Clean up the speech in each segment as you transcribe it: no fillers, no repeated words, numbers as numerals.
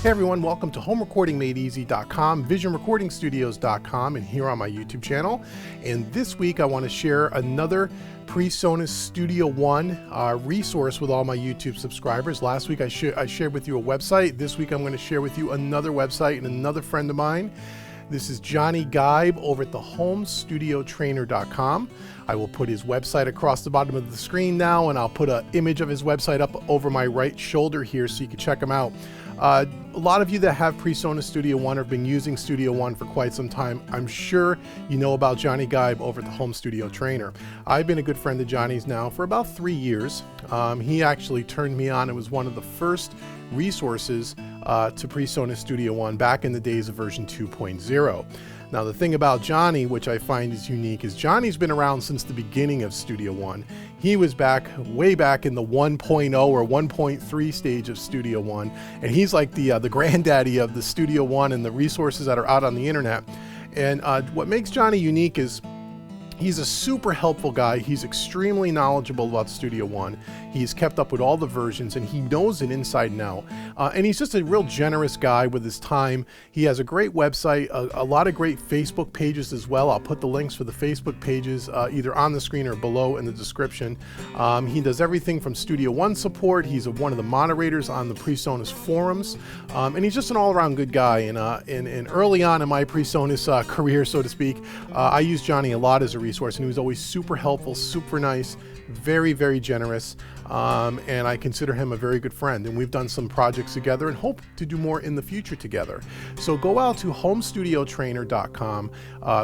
Hey everyone, welcome to HomeRecordingMadeEasy.com, VisionRecordingStudios.com, and here on my YouTube channel. And this week I want to share another Presonus Studio One resource with all my YouTube subscribers. Last week I shared with you a website. This week I'm going to share with you another website and another friend of mine. This is Johnny Geib over at the HomeStudioTrainer.com. I will put his website across the bottom of the screen now, and I'll put an image of his website up over my right shoulder here so you can check him out. A lot of you that have Presonus Studio One have been using Studio One for quite some time. I'm sure you know about Johnny Geib over at the Home Studio Trainer. I've been a good friend of Johnny's now for about 3 years. He actually turned me on. It was one of the first resources to Presonus Studio One back in the days of version 2.0. Now the thing about Johnny, which I find is unique, is Johnny's been around since the beginning of Studio One. He was way back in the 1.0 or 1.3 stage of Studio One, and he's like the granddaddy of the Studio One and the resources that are out on the internet. And what makes Johnny unique is he's a super helpful guy. He's extremely knowledgeable about Studio One. He's kept up with all the versions and he knows it inside and out. And he's just a real generous guy with his time. He has a great website, a lot of great Facebook pages as well. I'll put the links for the Facebook pages either on the screen or below in the description. He does everything from Studio One support. He's one of the moderators on the Presonus forums. And he's just an all-around good guy. And early on in my Presonus career, so to speak, I used Johnny a lot as a resource, and he was always super helpful, super nice, very, very generous, and I consider him a very good friend, and we've done some projects together and hope to do more in the future together. So go out to HomeStudioTrainer.com,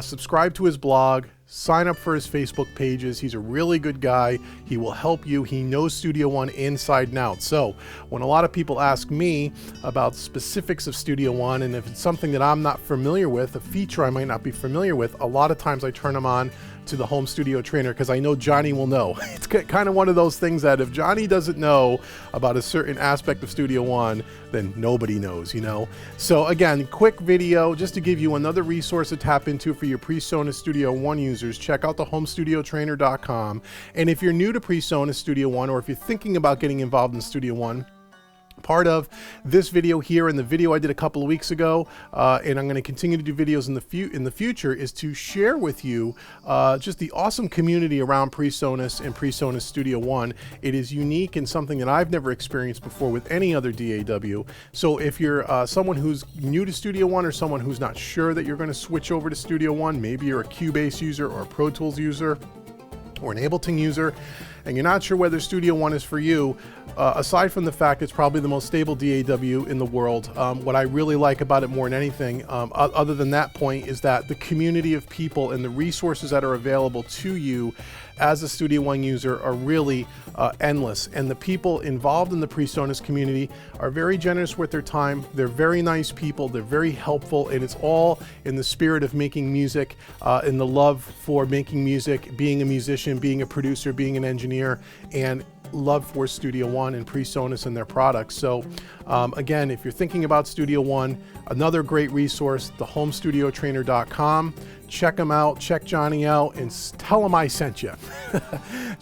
subscribe to his blog, sign up for his Facebook pages. He's a really good guy. He will help you. He knows Studio One inside and out. So when a lot of people ask me about specifics of Studio One, and if it's something that I'm not familiar with, a feature I might not be familiar with, a lot of times I turn them on to the Home Studio Trainer because I know Johnny will know. It's kind of one of those things that if Johnny doesn't know about a certain aspect of Studio One, then nobody knows, you know? So again, quick video just to give you another resource to tap into for your Presonus Studio One users. Check out the HomeStudioTrainer.com. And if you're new to Presonus Studio One, or if you're thinking about getting involved in Studio One, part of this video here and the video I did a couple of weeks ago, and I'm going to continue to do videos in the future, is to share with you just the awesome community around Presonus and Presonus Studio One. It is unique and something that I've never experienced before with any other DAW. So if you're someone who's new to Studio One, or someone who's not sure that you're going to switch over to Studio One, maybe you're a Cubase user or a Pro Tools user or an Ableton user, and you're not sure whether Studio One is for you, aside from the fact it's probably the most stable DAW in the world, what I really like about it more than anything, other than that point, is that the community of people and the resources that are available to you as a Studio One user are really endless. And the people involved in the Presonus community are very generous with their time. They're very nice people. They're very helpful, and it's all in the spirit of making music, in the love for making music, being a musician, being a producer, being an engineer, and love for Studio One and Presonus and their products. So again, if you're thinking about Studio One, another great resource, the HomeStudioTrainer.com. Check him out, check Johnny out, and tell him I sent you.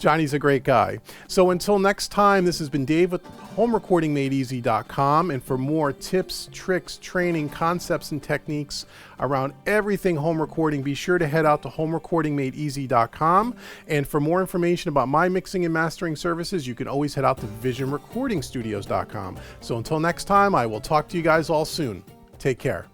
Johnny's a great guy. So until next time, this has been Dave with HomeRecordingMadeEasy.com, and for more tips, tricks, training, concepts, and techniques around everything home recording, be sure to head out to HomeRecordingMadeEasy.com. And for more information about my mixing and mastering services, you can always head out to VisionRecordingStudios.com. So until next time, I will talk to you guys all soon. Take care.